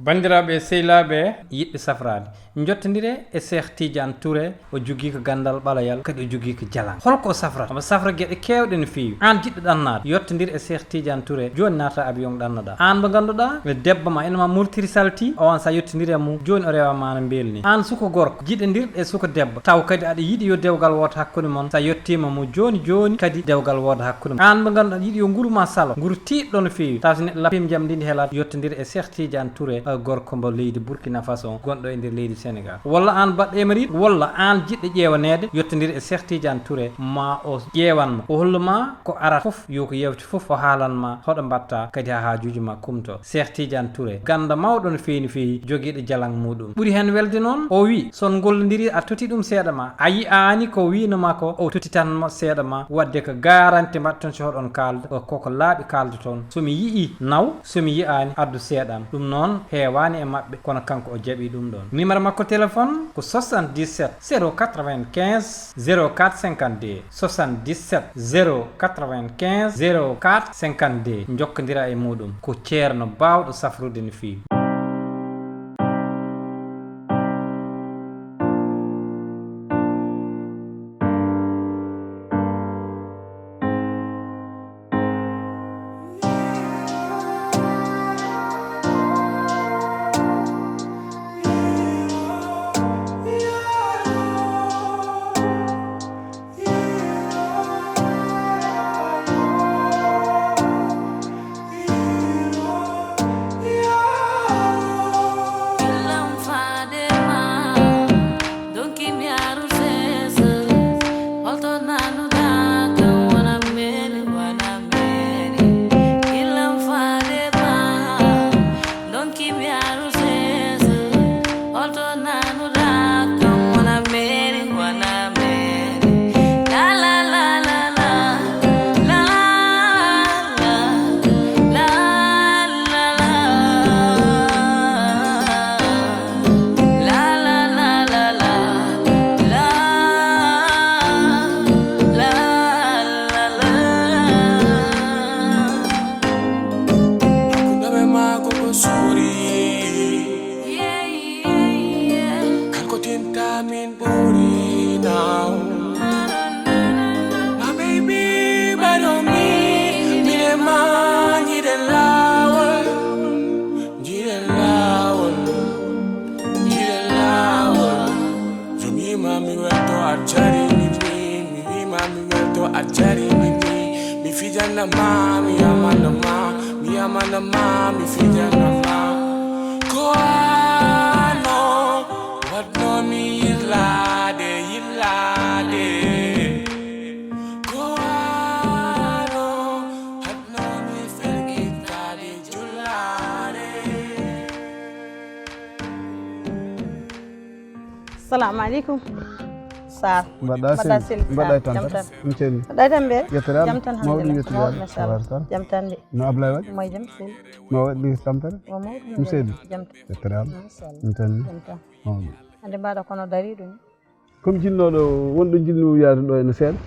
bandiraɓe sehilaɓe yiɗɓe safrade jottodire e Cheikh Tidiane Touré o jogui ko gandal ɓalayal kadi o jogui ko jalan holko o safrata omo safra gueɗe kewɗe no fewi an jiɗɗo ɗannade yettodir e Cheikh Tidiane Touré joni nata avion ɗannoɗa an mo ganduɗa e debbo ma enema murtiri salti o on sa yettodiri e mum joni o rewama no belni an suko gorko jiɗodirɗe e suko debbo taw kadi aɗa yiiɗi yo dewgal woto hakkude moon sa yettima mo joni kadi dewgal woda hakkude an mo ganduɗa yiiɗi yo guuru ma salo guuru tiɗɗo no fewi taw so neɗɗo lappima jaam ndi heelata yettodira e Cheikh Tidiane Touré gorko mbo leydi Burkina Faso gonɗo e nder leydi Sénégal walla an baɗɗo emiride walla an jiɗɗo ƴewanede yettodira e Cheikh Tidiane Touré ma o ƴewanma o holluma ko arata foof yo ko yewti foof o haalanma hoɗo mbatta kadi ha hajuji ma kumto Cheikh Tidiane Touré ganda mawɗo no fewi no fewi joguiɗo jalang muɗum ɓuuri hen welde noon o wi son gollodiri a toti ɗum seeɗa ma a yiyani ko winoma ko o totitanmo seeɗa ma wadde ko garanti mbatton so hoɗon kalda koko laaɓi kalda toon somi yii naw somi yiyani addu seeɗam ɗum noon heewani e mabɓe kono kanko o jaaɓi ɗum ɗon numéro makko téléphone ko 77 095 04 52 77 095 04 52 jokkodira e muɗum ko ceerno bawɗo safrude no fewi Assalamu alaikum. Sar. Mbaɗa sel. Mbaɗa tan. Mceni. Mbaɗa tan be. Yettera. Jam tan Mawɗum yettera. Mashallah. Jam tan de. No Ablaye waɗi? Moy jam sel. Ma waɗi tampere? O mawɗum. Mceni. Jam. Yettera. Mashallah. Mceni. Jam tan. Mawɗum. Ande mbaɗa kono dari ɗum. Comme jinnoɗo wonɗo jinno yaade ɗo ene seeɗa.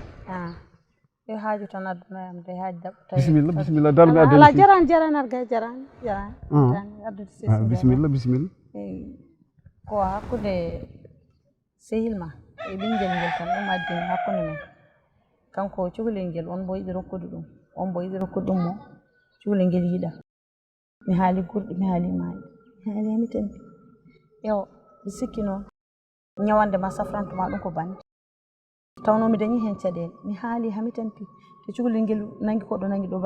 Yo haaju tan adduna yam de haaju dabɓo tawi. Bismillah darmi adden. Ala jaran arga jaran. Addude sesi. Bismillah. Ko hakkude sehilma e ɓingel ngel tan ɗum addini hakkunde men kanko cukalel ngel on bo yiɗi rokkude ɗum on bo yiɗi rokkude ɗum mo cukalel ngel yiɗa mi haali gurɗi mi haali maayi mi haali hamiten yo mi sikki noon ñawande ma safrantuma ɗum ko bande tawno mi dañi hen caɗele mi haali hamiten pi to cukalel ngel nangi koɗo nangi ɗo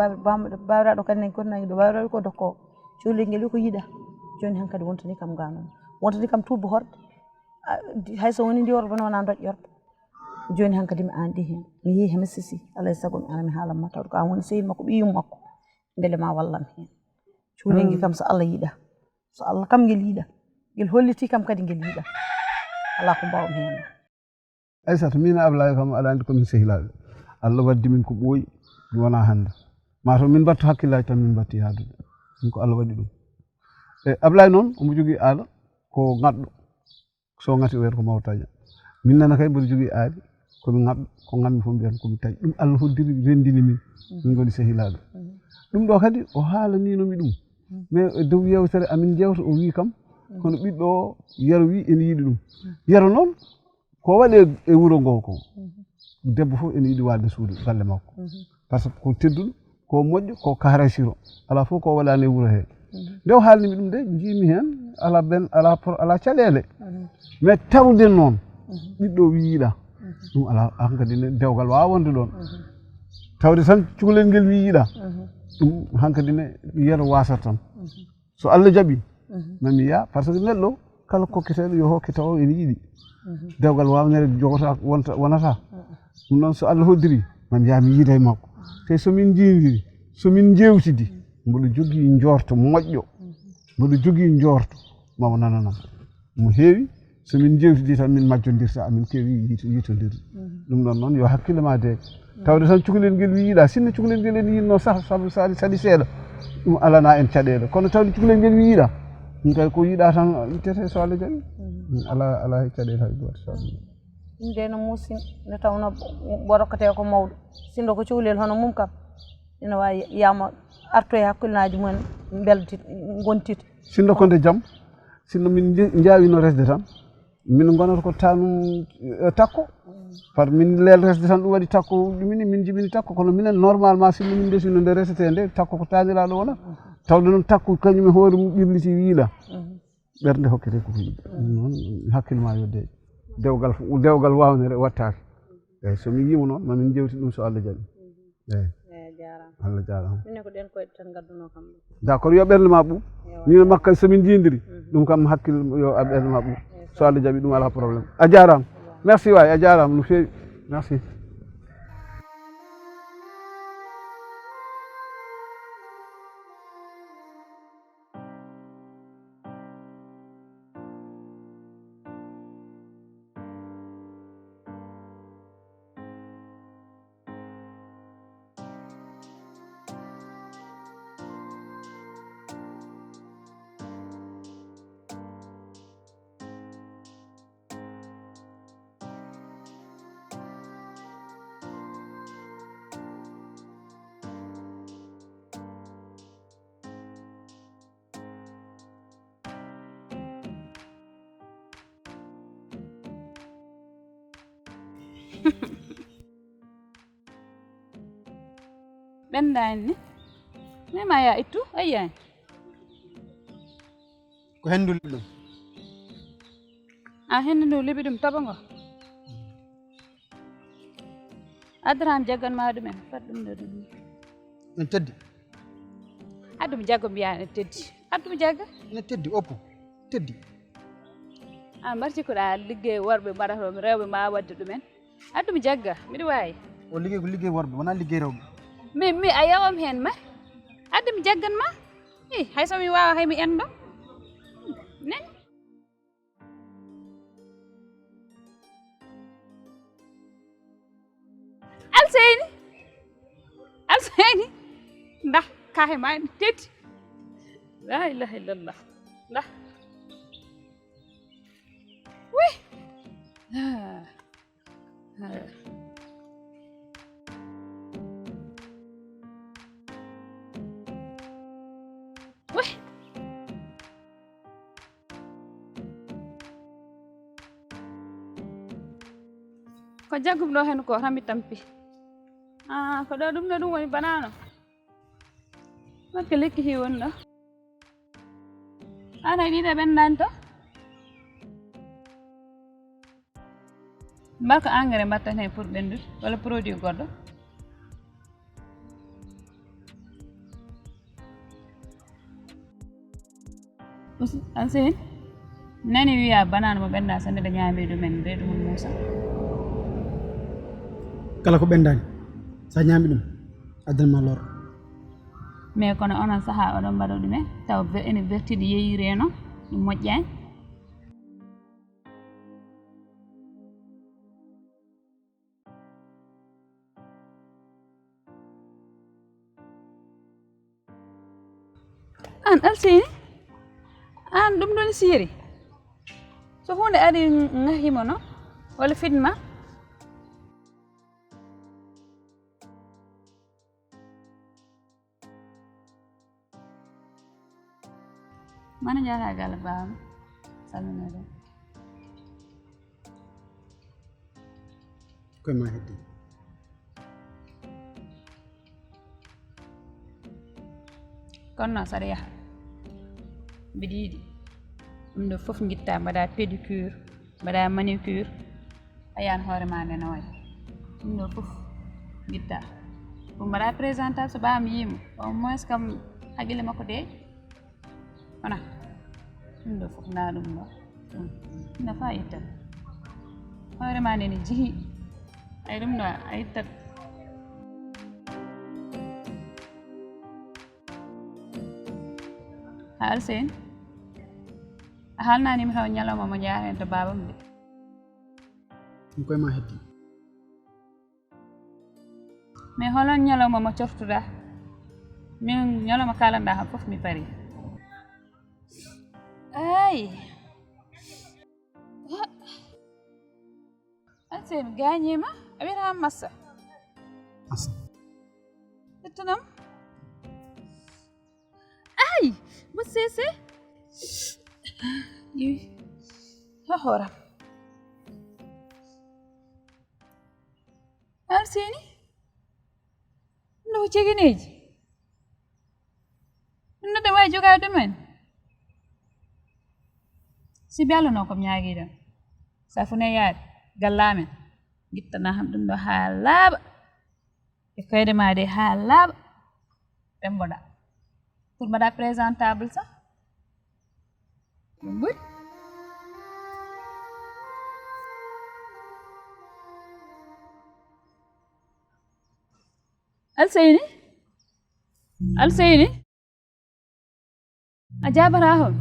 bawiraɗo kadi nangi koɗo nangi ɗo bawiraɗo ko dokko cukalel ngel wi ko yiɗa joni hankadi wontani kam ganon wontani kam tuubo horde hayso woni ndi worɓe wona doƴƴorɓe joni hankadi mi andi hen mi yeehi mi sisi alay sago mi ara mi haalanma tawde ko an woni sehil makko ɓiyum makko beele ma wallam hen cukalel ngel kam so Allah yiɗa so Allah kam ngel yiɗa ngel holliti kam kadi ngel yiɗa ala ko mbawmi hen Aissata min Ablaye kam aɗa andi komin sehilaɓe Allah waddi min ko ɓooyi mi wona hande mataw min battu hakkillaji tan min batti haadude ɗum ko Allah waɗi ɗum e Ablaye noon omo jogui aala ko ŋaɗɗo so ngati o wiyata ko mawtaña min nana kay mboɗo jogui aadi komi ŋaɗɗo ko nganmi fof mbiyata komi taƴi ɗum Allah hoddiri rendini min min goni sehilaɓe ɗum ɗo kadi o haalaninomi ɗum mais dow yewtere amin jewta o wi kam kono ɓiɗɗo o yero wi ene yiɗi ɗum yero noon ko waɗe e wuro ngo ko debbo fof ene yiɗi walde suudu galle makko par ce que ko tedduɗo ko moƴƴo ko karasiro ala fof ko waɗani e wuro he nde o haalnimi ɗum de jiimi hen ala caɗele mais tawde noon ɓiɗɗo wi yiiɗa ɗum ala hankkadi ne dewgal wawa wonde ɗon tawde tan cukalel ngel wi yiiɗa ɗum hankkadi ne yero wasata tan so Allah jaɓi mami yaa par ce que neɗɗo kala kokketeɗo yo hokke taw ene yiiɗi dewgal wawnere jogota wonata ɗum noon so Allah hoddiri mami yaa mi yiida e makko te somin jiidiri somin jewtidi mboɗo jogii jorto moƴƴo mboɗo jogii jorto mawo nananam mo heewi somin jewtidi tan min majjodirta amin keewi yiitodirde ɗum ɗon noon yo hakkille ma deege tawde tan cukalel ngel wi yiiɗa sinno cukalel ngel en yinno sah sabu saɗi seeɗa ɗum alana en caɗele kono tawde cukalel ngel wi yiiɗa ɗum kay ko yiiɗa tan ittete so Allah jaɓi ala he caɗele hay goto so Allah ɗum de no muusi nde tawno ɓorokkate ko mawɗo sindo ko cukalel hono mum kam ina wawi yama arto e hakkillenaji mumen beltit gontita sinno ko nde jaam sinno min jaawino resde tan min gonata ko tanum takko par min leel resde tan ɗum waɗi takko ɗumini min jibini takko kono minen normalement sinno min desino nde resete nde takko ko taniraɗo wona tawde noon takko kañum e hoore mum ɓirliti wiiɗa ɓernde hokkete koko yiɗi noon hakkille ma yo deeƴe dewgal wawnere wattake eyyi somi yima noon mamin jewti ɗum so Allah jaɓi eyyi Allah jarama minen ko ɗen koye tan gadduno kam d' accord yo ɓernde ma ɓuuɓ min makka somin jindiri ɗum kam hakkille yo ɓernde ma ɓuuɓ so Allah jaɓi ɗum ala probléme a jarama merci waay a jarama no fewi merci ɓendani ni mema ya ittu ayyani ko hendu liɓi ɗum a hendu ndu liɓi ɗum toɓo ngo addaram jagganma ɗumen fat ɗum ɗo ɗum en teddi addumi jaggo mbiyani teddi addumi jagga ene teddi oppo teddi an mbarti koɗa liggey worɓe mbaɗatoɓe rewɓe ma wadde ɗumen addumi jagga mbiɗa wawi o liggey ko liggey worɓe wona liggey rewɓe mi a yawam hen ma addumi jaggan ma i hay somi wawa hay mi endo nen alseyni nda kahe ma en teddi la ilaha illallah nda wi ko jaggum ɗo hen ko rami tampi ko ɗo ɗum ɗo ɗum woni banano makko lekki hi woni ɗo an hay ɗiɗo ɓendani to mbarko engrais mbatten hen pour ɓendude walla produit goɗɗo an sehen nani wiya banano mo ɓenda so neɗɗo ñaami ɗumen reedu mum muusa kala ko ɓendani sa ñaami ɗum addanma lor mais kono onon saaha oɗon mbaɗa ɗumen taw ene vertiɗi yeeyire noon ɗum moƴƴani an Alseyni an ɗum ɗon siiri so hunde ari ngahima noon walla fitma mana jara gal baam salminade koye ma heddi kono saɗa yaha mbiɗa yiɗi ɗum ɗo fof guitta mbaɗa pédicure mbaɗa manicure a yahan hoore ma nde no wayi ɗum ɗo fof guitta ɗum mbaɗa présentable so ɓaami yimo au moins kam haqqille makko deeƴi wona ɗum ɗo fof nda ɗum ɗo ina fa ittat hoore ma nde ne jeehi ay ɗum ɗo a ittat haal sen a haalnanimi taw ñalawma mo jaaren to babam de ɗum koye ma heddi mais holon ñalawma mo coftuɗa min ñalawma kalanɗa ham fof mi pari ay an se mi gañima a wiyata massa asa ƴettunam ay mo sese yiwi ha hooram har seni ɗum ɗo ko cegineji ɗum ɗo ɗe wawi jogade ɗumen sibi Allah no kom ñaaguiɗon safune yaade gallamen guittana ham ɗum ɗo ha laaɓa e koyde ma de ha laaɓa ɓemboɗa pour mbaɗa présentable sa ɗum ɓuri alseyni a jabata hon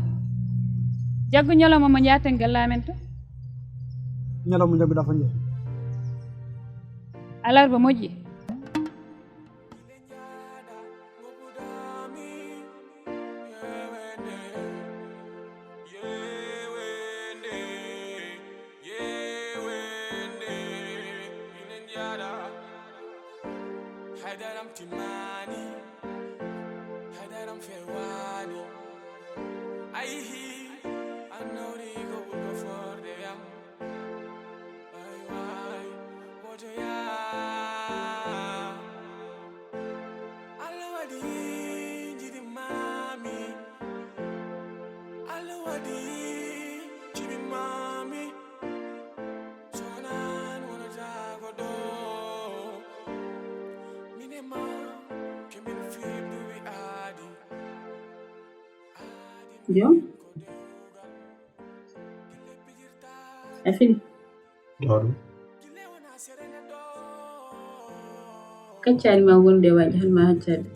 jaggu ñalawma mo jaten gallamen to ñalawma jagguɗa fo jeeyi alarba moƴƴi Hadaram timani, hadaram fewani. Aihi, anori go go for the yam. Ai, mojo ya. Alwadi jidi mami, alwadi jidi mami. Sonan wana jago do. Jom a fini Waɗum kaccari ma wonde waɗi halma haccade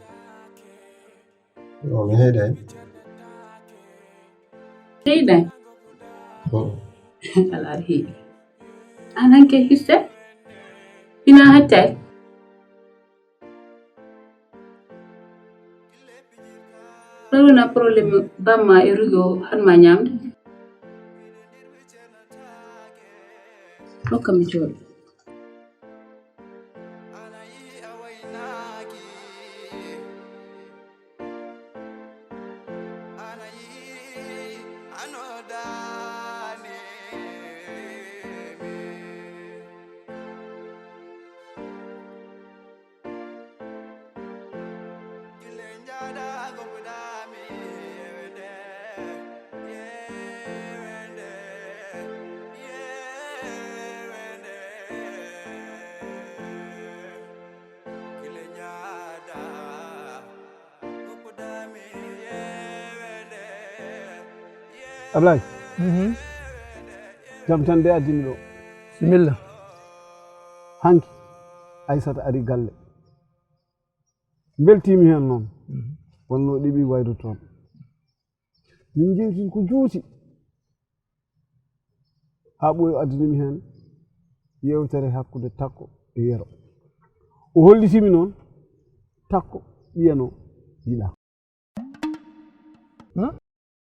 no mi heeɗay heeɗay ala aɗa heeɗi an hanke hisse hina haccay ɗowna probléme bamma e rugo hanma ñamde hokkam mi jooɗo Ablay jam tan de addini ɗo bismillah hanki Aissata ari galle beltimi hen noon wonno ɗiɓi wayru toon min jewtin ko juuti ha ɓooyi addinimi hen yewtere hakkude takko e yero o hollitimi noon takko ƴiyano yiɗa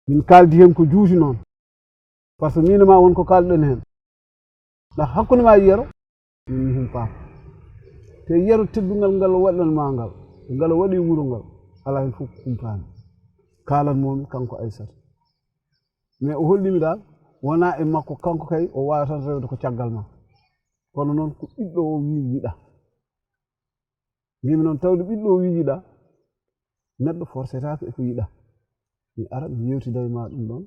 min kaldi hen ko juuti noon par ce que min ma won ko kalɗen hen ɗa hakkude ma yero min hen paam te yero teddungal ngal waɗan ma ngal waɗi wuro ngal ala hen fof kumpani kalanmomi kanko Aissata mais o hollimi dal wona e makko kanko kay o wawa tan rewde ko caggal ma kono noon ko ɓiɗɗo o wi yiɗa mbimi noon tawde ɓiɗɗo o wi yiɗa neɗɗo forcetake eko yiɗa mi ara mi yewtida e ma ɗum ɗon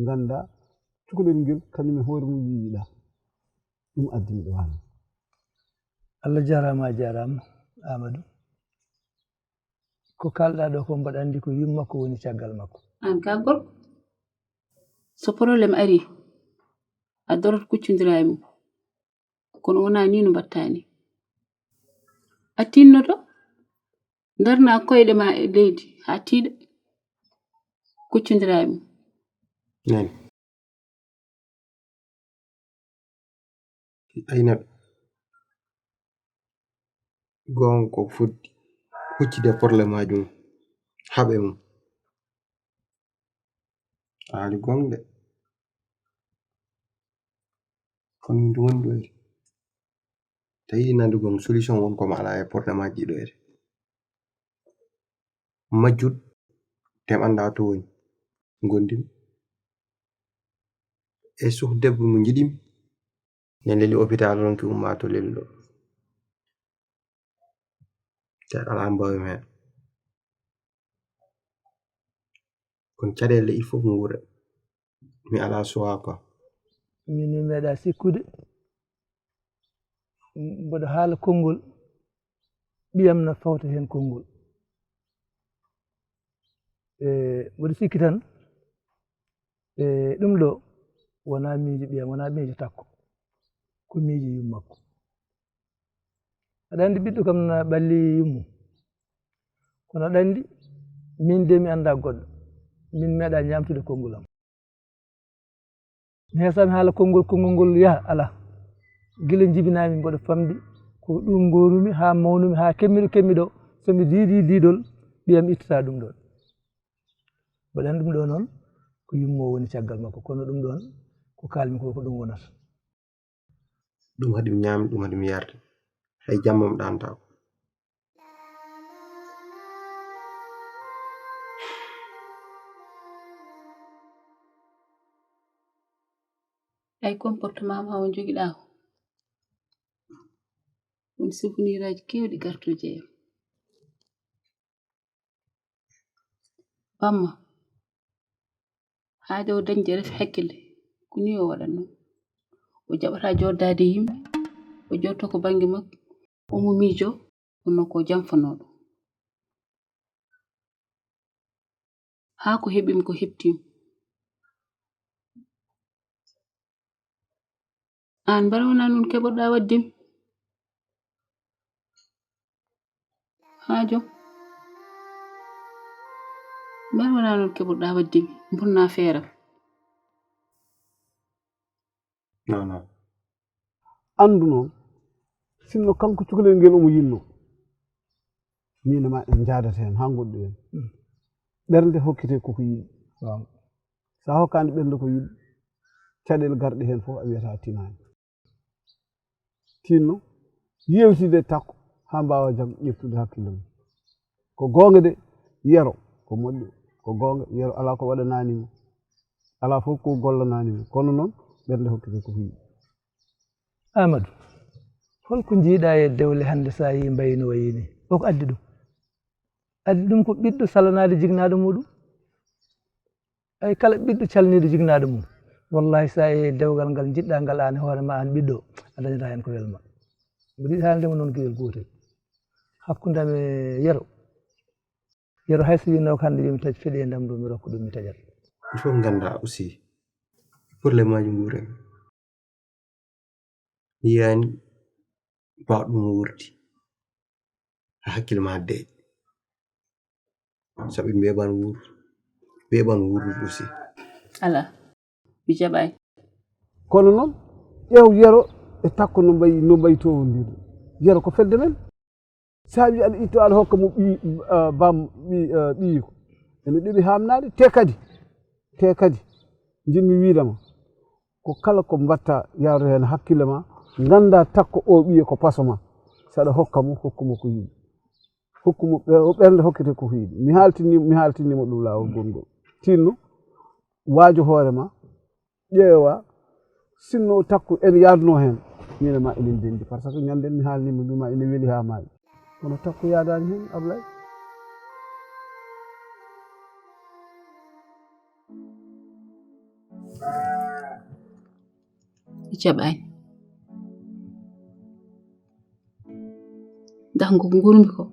ganda cukalel ngel kañum e hoore mum wi yiɗa ɗum addi miɗo wano Allah jarama a jarama Amadou ko kalɗa ɗo ko mbaɗa andi ko yummakko woni caggal makko an ka gorko so probléme ari a dorot kuccodira e mum kono wona ni no mbattani a tinnoto darna koyɗe ma e leydi ha tiiɗa kuccodira e mum nani ayna gonga ko fuɗɗi huccide probléme majum haɓe mum haali gonɗe kono min ɗum woni ɗoyre tawi nande gon solution won komo ala e probléme aji ɗoyre majjut tem anda to woni gondin e suh debbo mo jiɗimi nen leli hôpital ronki umma to leli ɗo te ala mbawmi hen kono caɗele il faut mo wuura mi ala choix quoi min mi meeɗa sikkude mboɗo haala konngol ɓiyam no fawta hen konngol mboɗo sikki tan ɗum ɗo wona miijo ɓiyam wona miijo takko ko miijo yummakko aɗa andi ɓiɗɗo kam no ɓalli yummu kono aɗa andi min de mi anda goɗɗo min meeɗa ñamtude konngol am mi heesami haala konngol ngol yaha ala gila jibinami mboɗo famdi ko ɗum gonumi ha mawnumi ha kemmiɗo somi diidi diidol ɓiyam ittata ɗum ɗon mboɗo andi ɗum ɗo noon ko yummo woni caggal makko kono ɗum ɗon ko kalmi ko ɗum wonata ɗum haɗi mi ñaami ɗum haɗi mi yarde hay jamma mi ɗantako ay comportement ma won jogiɗa o won souveniraji kewɗi gartoje em bamma haade o dañde ref hakkille ko ni o waɗatno o jaɓata joddade yimɓe o jotto ko banggue makko omo miijo wonno ko jamfanoɗo haa ko heɓimi ko heɓtimo an mbara wona nun keɓoɗa waddimi haa jom mbara wona nun keɓoɗa waddimi bonna feeram non andu noon sinno kanko cukalel ngel omo yinno min e ma en jaadata hen ha goɗɗo en ɓernde hokkite koko yiɗi sa hokkande ɓernde ko yiɗi caɗele garɗe hen fof a wiyata tinani tinno yewtide takko ha mbawa jaam ƴettude hakkille mum ko gonga de yero ko moƴƴo ko gonga yero ala ko waɗananimo ala fof ko gollananimo kono noon ɓernde hokkite koko yiɗi Amadou holko jiiɗa e dewle hannde sa yi mbayi no wayi ni koko addi ɗum ko ɓiɗɗo salanade jignaɗo muɗum ay kala ɓiɗɗo calniɗo jignaɗo mum wallahi sa e dewgal ngal jiɗɗa ngal an hoore ma an ɓiɗɗo a dañata hen ko welma mbiɗa yiɗi haaldema noon gueɗel gotel hakkudam e yero hayso winno ko hannde yomi taƴ feɗendam ɗo mi rokka ɗum mi taƴat il faut ganda aussi probléme aji nguuren mi yiyani bawa ɗum wurdi ha hakkille ma deeƴ sabu mi weeɓan wuurdude aussi ala mi jaɓay kono noon ƴeew yero e takko no mbayi towodirde yero ko fedde men sa wi aɗa itto aɗa hokka mo bam ɓiyiko ene ɗeɓi hamnade te kadi jinmi wiidama ko kala ko mbatta yawde hen hakkille ma ganda takko o ɓiye ko paso ma saɗa hokka mo hokkumo ko yiɗi hokkumo o ɓernde hokkete koko yiɗi mi haltinimo ɗum lawol gongol tinno waajo hoore ma ƴeewa sinno takku en yaadno heen min e ma enen dendi par ce que ñanden mi haalnima mbima ene weli haa maayi kono takku yaadani heen Ablay jaɓani ndax ngo ngurmi ko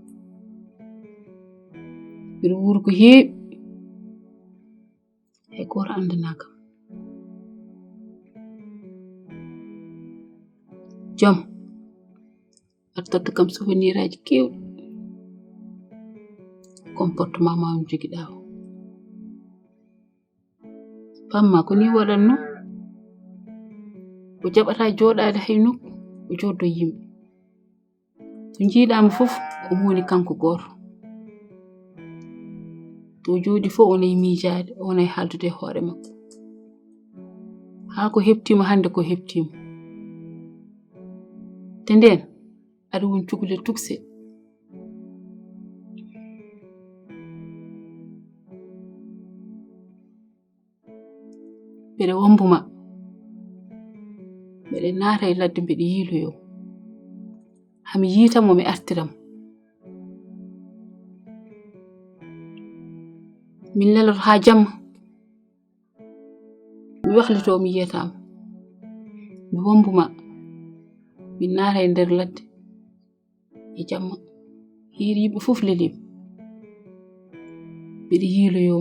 mbiɗo wuuri ko heewi hay goto andana kam joom aɗa todda kam souvenir aji kewɗi comportement ma mi jogiɗa o pamma ko ni waɗanno o jaɓata jooɗade hay nokku o joddo yimɓe so jiiɗama fof o woni kanko goto to jooɗi fof onay miijade onay haldude hoore makko haa ko heɓtima hande ko heɓtima te nden aɗa woni cukule tukse mbeɗe wombuma mbeɗe naata e ladde mbeɗe yiiloyo hami yiitamo mi artiram min leloto haa jamma mi wahlito mi yiyatamo mi wombuma min naata e nder ladde e jamma hiiri yimɓe fof lelim mbeɗe yiiloyo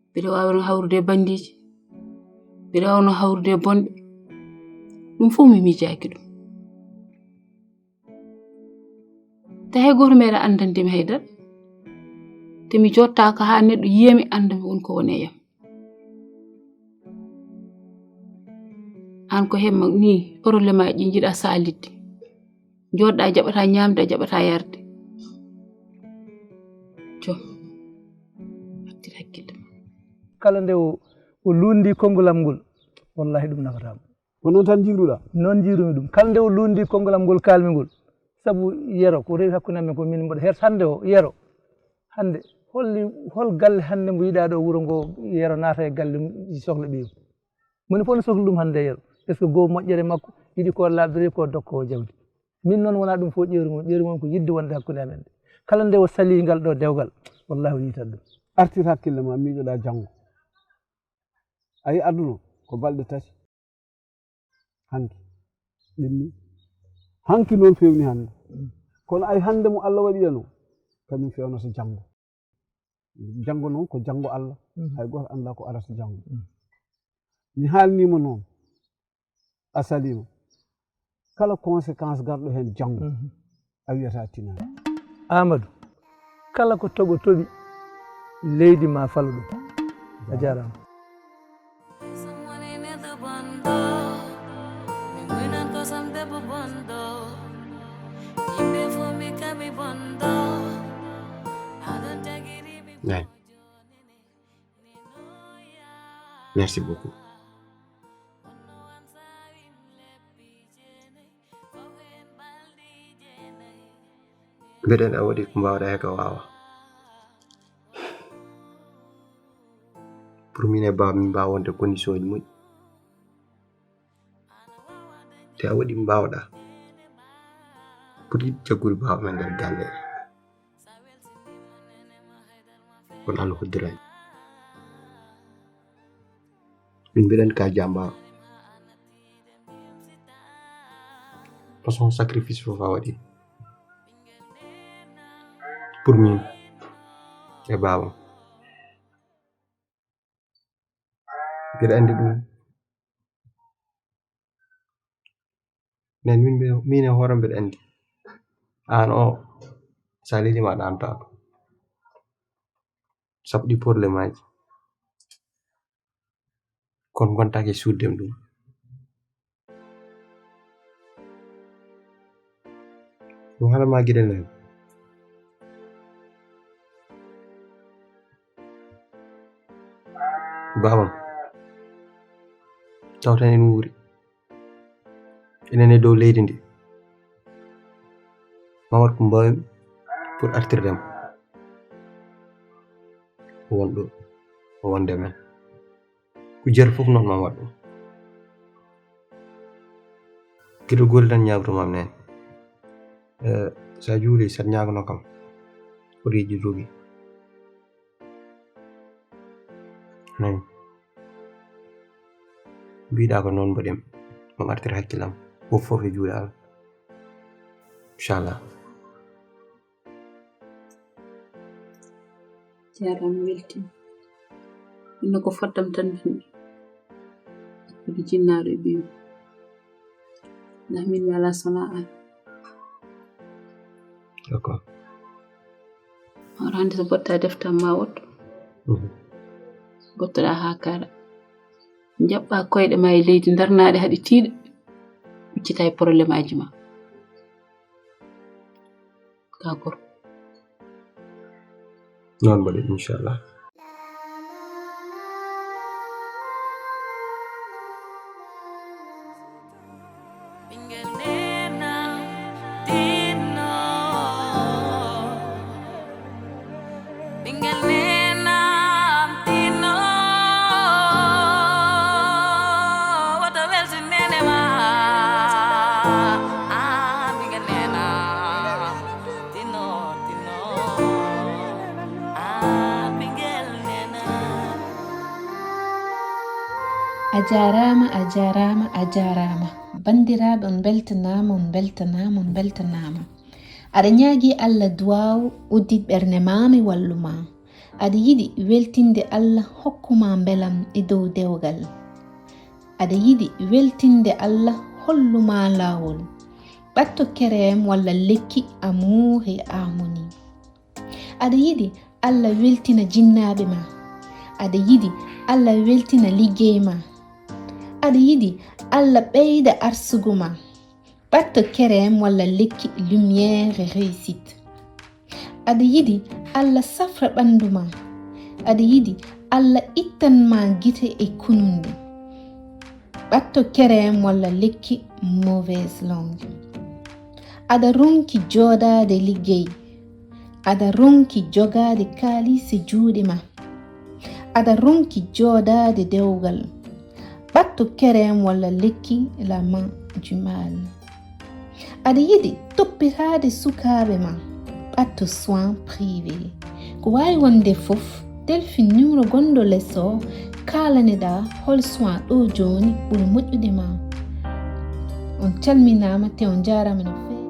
mbeɗe wawno hawrude e bandiji mbeɗe wawno hawrude e bonɓe ɗum fof mi miijaki ɗum te hay goto meeɗa andandemi haydara te mi jottaka haa neɗɗo yiyami andami woni ko woni e yam an ko hemma ni probléme aji jiiɗa saalidde joɗɗa jaɓata ñamde jaɓata yarde jo hattir hakkille kala nde o lundi kongolam ngol wallahi ɗum nafatama ko noon tan jiiruɗa noon jiirumi ɗum kala nde o lundi kongolam ngol kalmi ngol sabu yero ko rewi hakkunde amen ko min mboɗo her hande o yero hande hol galle hande mo yiɗa ɗo wuro ngo yero naata e galle sohla ɓiyum moni fof ne sohli ɗum hande yero est ce que goo moƴƴere makko yiɗi ko labdiri ko dokko jawdi min noon wona ɗum fof ƴeeru ko yidde wonde hakkunde amen kala nde o sali ngal ɗo dewgal wallahi o yitat ɗum artir hakkille ma miijoɗa janngo a yi aduna ko balɗe tati hanki ɗinni hanki noon fewni hannde kono ay hannde mo Allah waɗi yano kañum fewnata janngo janngo noon ko janngo Allah hay goto annda ko arata janngo mi haalnima noon a salima kala conséquence garɗo heen janngo a wiyata tinani Amadou kala ko toɓo toɓi leydi ma falo ɗum a jarama Ouais. Merci beaucoup. Mbeɗen a waɗi ko mbawɗa heka wawa pour min e baba min mbawa wonde condition ji moƴƴi te a waɗi mbawɗa pour yiɗ jaggude baba men nder galle kono Allah hoddirani min mbiɗen ka jamba façon sacrifice fof a waɗi pour min e babam mbiɗa andi ɗum nen min e hoore mbiɗa andi an o sa lelima aɗa antako sabu ɗi probléme aji kono gontake suddem ɗum ɗum haalama gueɗel hen babam tawtan en wuuri enen e dow leydi ndi mawat ko mbawmi pour artirdemo wonɗo wonde men kujere fof noon ma waɗɗum kiɗo gori tan ñaagtomam nen sa juuli saɗa ñaagno kam koɗeji jogi nayi mbiɗa ko noon mbaɗim mo artir hakkilam fof e juuɗe Allah inchallah jaram weltima inno ko foddam tan bimɓe hakkude jinnaɗo e ɓiyu ndax min mi ala sona an d'accord hoto hande so botta deftam ma wotto gottoɗa ha kara jaɓɓa koyɗe ma e leydi darnaɗe haɗi tiiɗa ɓiccita e probléme aji ma ka gorko noon mbaɗi inchallah a jarama bandiraɓe on beltanama aɗa ñaagui Allah duwaw uddit ɓernde mami walluma aɗa yiɗi weltinde Allah hokkuma beelam e dow dewgal aɗa yiɗi weltinde Allah holluma lawol ɓatto kerem walla lekki amour et harmonie aɗa yiɗi Allah weltina jinnaɓe ma aɗa yiɗi Allah weltina liggey ma aɗa yiɗi Allah ɓeyda arsugo ma ɓatto kerem walla lekki lumière et réussite aɗa yiɗi Allah safra ɓandu ma aɗa yiɗi Allah ittanma gite e kununde ɓatto kerem walla lekki mauvaise langue aɗa ronki joɗade liggey aɗa ronki jogade kalisi juuɗe ma aɗa ronki joɗade dewgal ɓatto kerem walla lekki la main du mal aɗa yiɗi toppitade sukaɓe ma ɓatto soin privé ko wawi wonde foof téléphone numéro gonɗo less o kalaneɗa hol soin ɗo joni ɓuri moƴƴude ma on calminama te on jarama no fewi